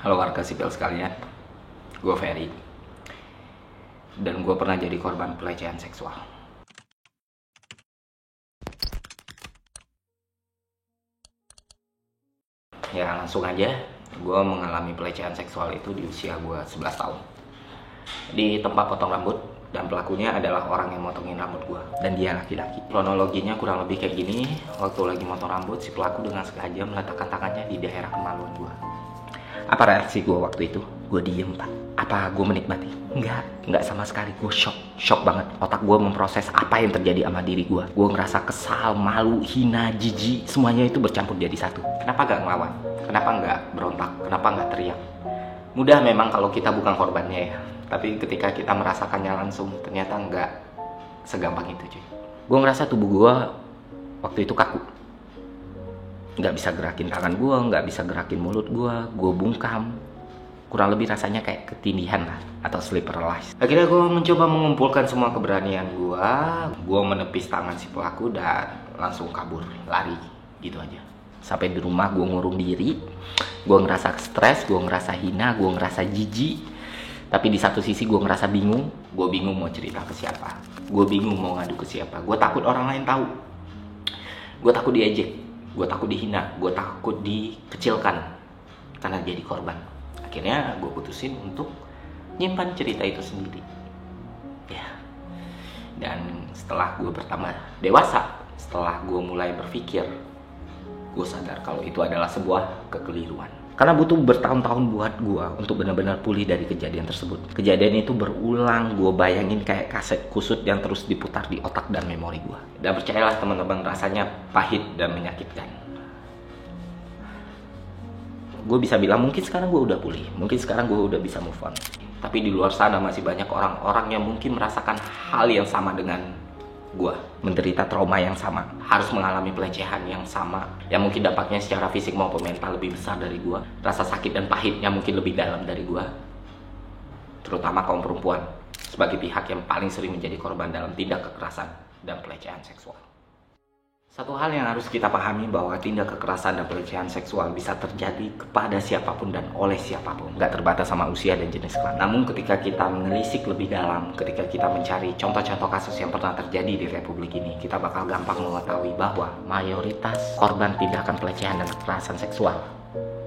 Halo warga sipil sekalian, gue Ferry. Dan gue pernah jadi korban pelecehan seksual. Ya langsung aja, gue mengalami pelecehan seksual itu di usia gue 11 tahun. Di tempat potong rambut, dan pelakunya adalah orang yang motongin rambut gue. Dan dia laki-laki. Kronologinya kurang lebih kayak gini. Waktu lagi motong rambut, si pelaku dengan sengaja meletakkan tangannya di daerah kemaluan gue. Apa reaksi gue waktu itu? Gue diem, Pak. Apa gue menikmati? Enggak sama sekali. Gue shock banget. Otak gue memproses apa yang terjadi sama diri gue. Gue ngerasa kesal, malu, hina, jijik. Semuanya itu bercampur jadi satu. Kenapa gak ngelawan? Kenapa gak berontak? Kenapa gak teriak? Mudah memang kalau kita bukan korbannya ya. Tapi ketika kita merasakannya langsung, ternyata nggak segampang itu, cuy. Gue ngerasa tubuh gue waktu itu kaku. Nggak bisa gerakin tangan gue, nggak bisa gerakin mulut gue bungkam. Kurang lebih rasanya kayak ketindihan lah, atau sleep paralysis. Akhirnya gue mencoba mengumpulkan semua keberanian gue menepis tangan si pelaku dan langsung kabur, lari, gitu aja. Sampai di rumah gue ngurung diri, gue ngerasa stres, gue ngerasa hina, gue ngerasa jijik. Tapi di satu sisi gue ngerasa bingung. Gue bingung mau cerita ke siapa. Gue bingung mau ngadu ke siapa. Gue takut orang lain tahu. Gue takut diejek. Gue takut dihina. Gue takut dikecilkan karena jadi korban. Akhirnya gue putusin untuk nyimpan cerita itu sendiri. Ya. Dan setelah gue bertambah dewasa, setelah gue mulai berpikir, gue sadar kalau itu adalah sebuah kekeliruan. Karena butuh bertahun-tahun buat gue untuk benar-benar pulih dari kejadian tersebut. Kejadian itu berulang, gue bayangin kayak kaset kusut yang terus diputar di otak dan memori gue. Dan percayalah teman-teman, rasanya pahit dan menyakitkan. Gue bisa bilang mungkin sekarang gue udah pulih, mungkin sekarang gue udah bisa move on. Tapi di luar sana masih banyak orang-orang yang mungkin merasakan hal yang sama dengan gue, menderita trauma yang sama, harus mengalami pelecehan yang sama, yang mungkin dampaknya secara fisik maupun mental lebih besar dari gue. Rasa sakit dan pahitnya mungkin lebih dalam dari gue, terutama kaum perempuan sebagai pihak yang paling sering menjadi korban dalam tindak kekerasan dan pelecehan seksual. Satu hal yang harus kita pahami bahwa tindak kekerasan dan pelecehan seksual bisa terjadi kepada siapapun dan oleh siapapun, nggak terbatas sama usia dan jenis kelamin. Namun ketika kita menelisik lebih dalam, ketika kita mencari contoh-contoh kasus yang pernah terjadi di Republik ini, kita bakal gampang mengetahui bahwa mayoritas korban tindakan pelecehan dan kekerasan seksual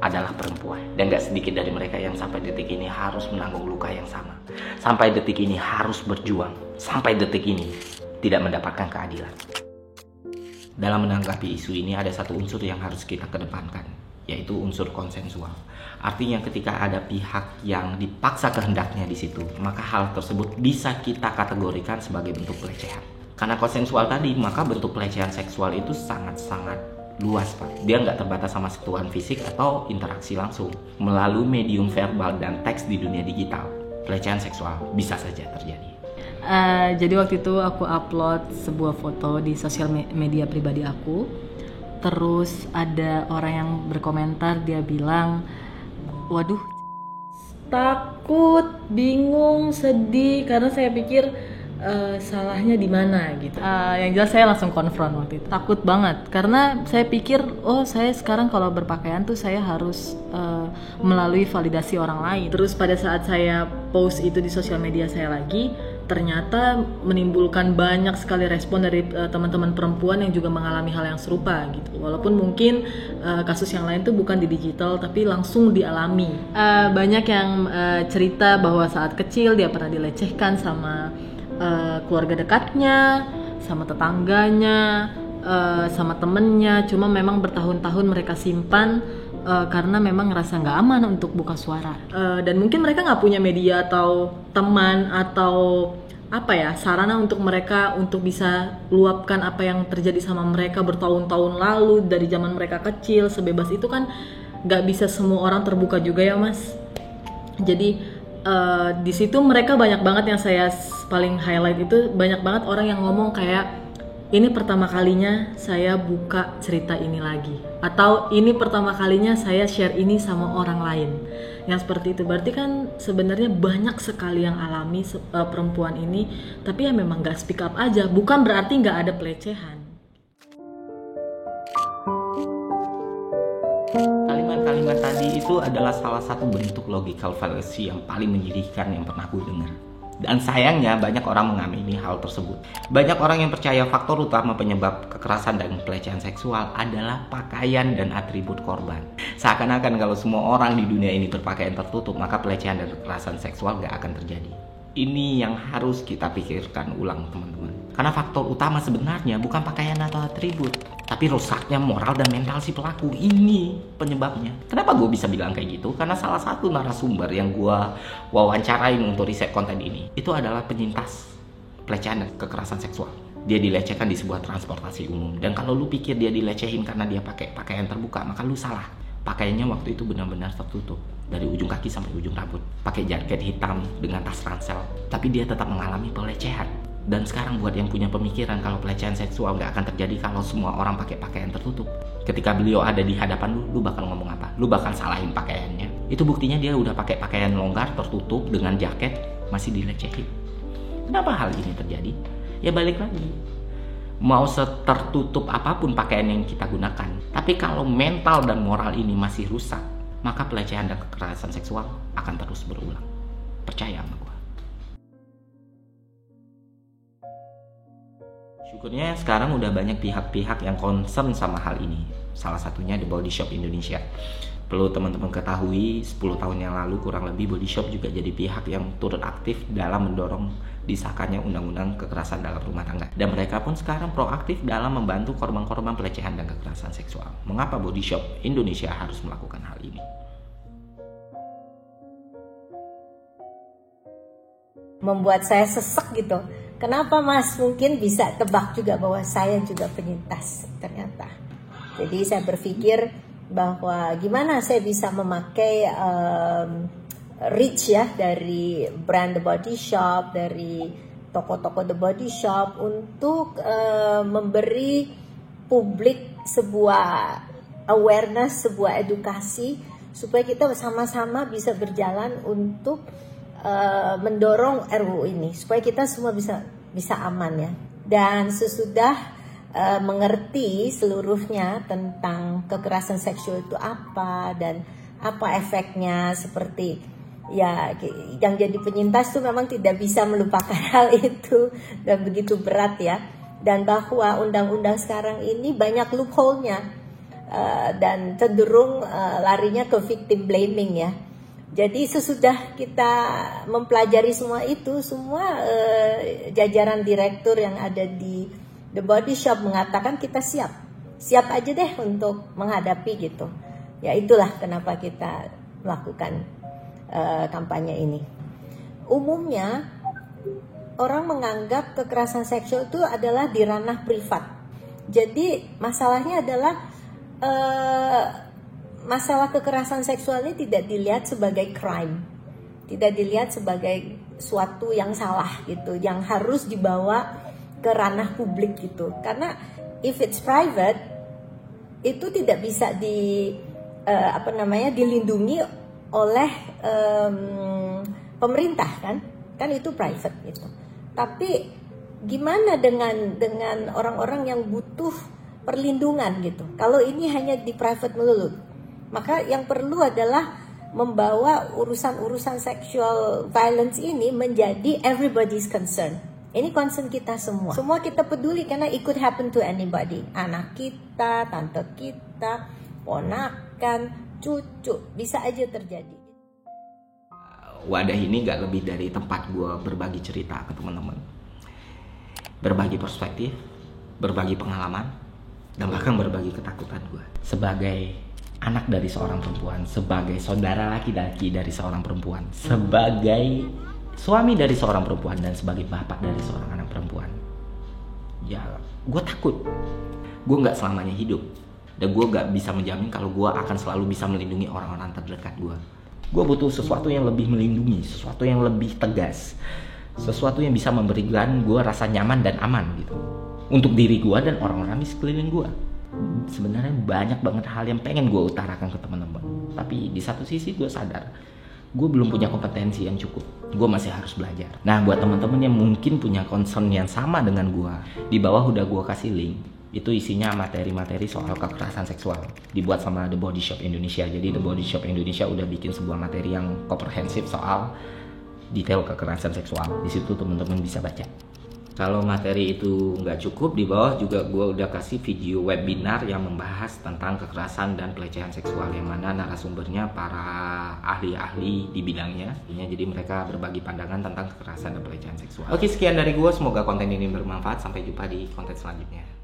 adalah perempuan. Dan gak sedikit dari mereka yang sampai detik ini harus menanggung luka yang sama, sampai detik ini harus berjuang, sampai detik ini tidak mendapatkan keadilan. Dalam menanggapi isu ini ada satu unsur yang harus kita kedepankan, yaitu unsur konsensual. Artinya ketika ada pihak yang dipaksa kehendaknya di situ, maka hal tersebut bisa kita kategorikan sebagai bentuk pelecehan. Karena konsensual tadi, maka bentuk pelecehan seksual itu sangat-sangat luas, Pak. Dia nggak terbatas sama sentuhan fisik atau interaksi langsung. Melalui medium verbal dan teks di dunia digital, pelecehan seksual bisa saja terjadi. Jadi waktu itu aku upload sebuah foto di sosial media pribadi aku. Terus ada orang yang berkomentar, dia bilang, waduh, takut, bingung, sedih, karena saya pikir salahnya di mana gitu. Yang jelas saya langsung konfront waktu itu. Takut banget karena saya pikir, oh saya sekarang kalau berpakaian tuh saya harus melalui validasi orang lain. Terus pada saat saya post itu di sosial media saya lagi, ternyata menimbulkan banyak sekali respon dari teman-teman perempuan yang juga mengalami hal yang serupa gitu. Walaupun mungkin kasus yang lain tuh bukan di digital tapi langsung dialami. Banyak yang cerita bahwa saat kecil dia pernah dilecehkan sama keluarga dekatnya, sama tetangganya, sama temennya. Cuma memang bertahun-tahun mereka simpan karena memang ngerasa nggak aman untuk buka suara. Dan mungkin mereka nggak punya media atau teman atau apa ya, sarana untuk mereka untuk bisa luapkan apa yang terjadi sama mereka bertahun-tahun lalu dari zaman mereka kecil. Sebebas itu kan nggak bisa semua orang terbuka juga ya, Mas. Jadi di situ mereka banyak banget, yang saya paling highlight itu banyak banget orang yang ngomong kayak, ini pertama kalinya saya buka cerita ini lagi, atau ini pertama kalinya saya share ini sama orang lain. Yang seperti itu berarti kan sebenarnya banyak sekali yang alami perempuan ini, tapi ya memang gak speak up aja, bukan berarti gak ada pelecehan. Kalimat-kalimat tadi itu adalah salah satu bentuk logical fallacy yang paling menyedihkan yang pernah gue dengar. Dan sayangnya banyak orang mengamini hal tersebut. Banyak orang yang percaya faktor utama penyebab kekerasan dan pelecehan seksual adalah pakaian dan atribut korban. Seakan-akan kalau semua orang di dunia ini berpakaian tertutup, maka pelecehan dan kekerasan seksual gak akan terjadi. Ini yang harus kita pikirkan ulang, teman-teman. Karena faktor utama sebenarnya bukan pakaian atau atribut, tapi rusaknya moral dan mental si pelaku. Ini penyebabnya. Kenapa gue bisa bilang kayak gitu? Karena salah satu narasumber yang gue wawancarain untuk riset konten ini, itu adalah penyintas pelecehan dan kekerasan seksual. Dia dilecehkan di sebuah transportasi umum. Dan kalau lu pikir dia dilecehin karena dia pakai pakaian terbuka, maka lu salah. Pakaiannya waktu itu benar-benar tertutup dari ujung kaki sampai ujung rambut. Pakai jaket hitam dengan tas ransel. Tapi dia tetap mengalami pelecehan. Dan sekarang buat yang punya pemikiran kalau pelecehan seksual gak akan terjadi kalau semua orang pakai pakaian tertutup, ketika beliau ada di hadapan lu bakal ngomong apa? Lu bakal salahin pakaiannya. Itu buktinya dia udah pakai pakaian longgar tertutup dengan jaket masih dilecehin. Kenapa hal ini terjadi? Ya balik lagi, mau setertutup apapun pakaian yang kita gunakan, tapi kalau mental dan moral ini masih rusak, maka pelecehan dan kekerasan seksual akan terus berulang. Percaya sama gue. Syukurnya sekarang udah banyak pihak-pihak yang concern sama hal ini. Salah satunya The Body Shop Indonesia. Perlu teman-teman ketahui, 10 tahun yang lalu kurang lebih Body Shop juga jadi pihak yang turut aktif dalam mendorong disahkannya undang-undang kekerasan dalam rumah tangga. Dan mereka pun sekarang proaktif dalam membantu korban-korban pelecehan dan kekerasan seksual. Mengapa Body Shop Indonesia harus melakukan hal ini? Membuat saya sesek gitu. Kenapa Mas? Mungkin bisa tebak juga bahwa saya juga penyintas ternyata. Jadi saya berpikir bahwa gimana saya bisa memakai reach ya dari brand The Body Shop, dari toko-toko The Body Shop untuk memberi publik sebuah awareness, sebuah edukasi supaya kita sama-sama bisa berjalan untuk mendorong RUU ini supaya kita semua bisa aman ya. Dan sesudah mengerti seluruhnya tentang kekerasan seksual itu apa dan apa efeknya, seperti ya yang jadi penyintas tuh memang tidak bisa melupakan hal itu dan begitu berat ya. Dan bahwa undang-undang sekarang ini banyak loophole-nya dan cenderung larinya ke victim blaming ya. Jadi sesudah kita mempelajari semua itu, semua jajaran direktur yang ada di The Body Shop mengatakan kita siap aja deh untuk menghadapi gitu. Ya itulah kenapa kita melakukan kampanye ini. Umumnya orang menganggap kekerasan seksual itu adalah di ranah privat. Jadi masalahnya adalah masalah kekerasan seksual ini tidak dilihat sebagai crime, tidak dilihat sebagai suatu yang salah gitu, yang harus dibawa ke ranah publik gitu. Karena if it's private itu tidak bisa dilindungi oleh pemerintah kan itu private gitu. Tapi gimana dengan orang-orang yang butuh perlindungan gitu? Kalau ini hanya di private melulu. Maka yang perlu adalah membawa urusan-urusan sexual violence ini menjadi everybody's concern. Ini concern kita semua. Semua kita peduli karena it could happen to anybody. Anak kita, tante kita, ponakan, cucu, bisa aja terjadi. Wadah ini gak lebih dari tempat gue berbagi cerita ke teman-teman. Berbagi perspektif, berbagi pengalaman, dan bahkan berbagi ketakutan gue. Sebagai anak dari seorang perempuan, sebagai saudara laki-laki dari seorang perempuan, sebagai suami dari seorang perempuan, dan sebagai bapak dari seorang anak perempuan. Ya, gue takut. Gue gak selamanya hidup. Dan gue gak bisa menjamin kalau gue akan selalu bisa melindungi orang-orang terdekat gue. Gue butuh sesuatu yang lebih melindungi, sesuatu yang lebih tegas, sesuatu yang bisa memberikan gue rasa nyaman dan aman gitu, untuk diri gue dan orang-orang di sekeliling gue. Sebenarnya banyak banget hal yang pengen gue utarakan ke teman-teman, tapi di satu sisi gue sadar gue belum punya kompetensi yang cukup. Gue masih harus belajar. Nah, buat teman-teman yang mungkin punya concern yang sama dengan gue, di bawah udah gue kasih link Itu isinya materi-materi soal kekerasan seksual, dibuat sama The Body Shop Indonesia. Jadi The Body Shop Indonesia udah bikin sebuah materi yang komprehensif soal detail kekerasan seksual. Di situ teman-teman bisa baca. Kalau materi itu nggak cukup, di bawah juga gue udah kasih video webinar yang membahas tentang kekerasan dan pelecehan seksual, yang mana narasumbernya para ahli-ahli di bidangnya. Jadi mereka berbagi pandangan tentang kekerasan dan pelecehan seksual. Oke, sekian dari gue. Semoga konten ini bermanfaat. Sampai jumpa di konten selanjutnya.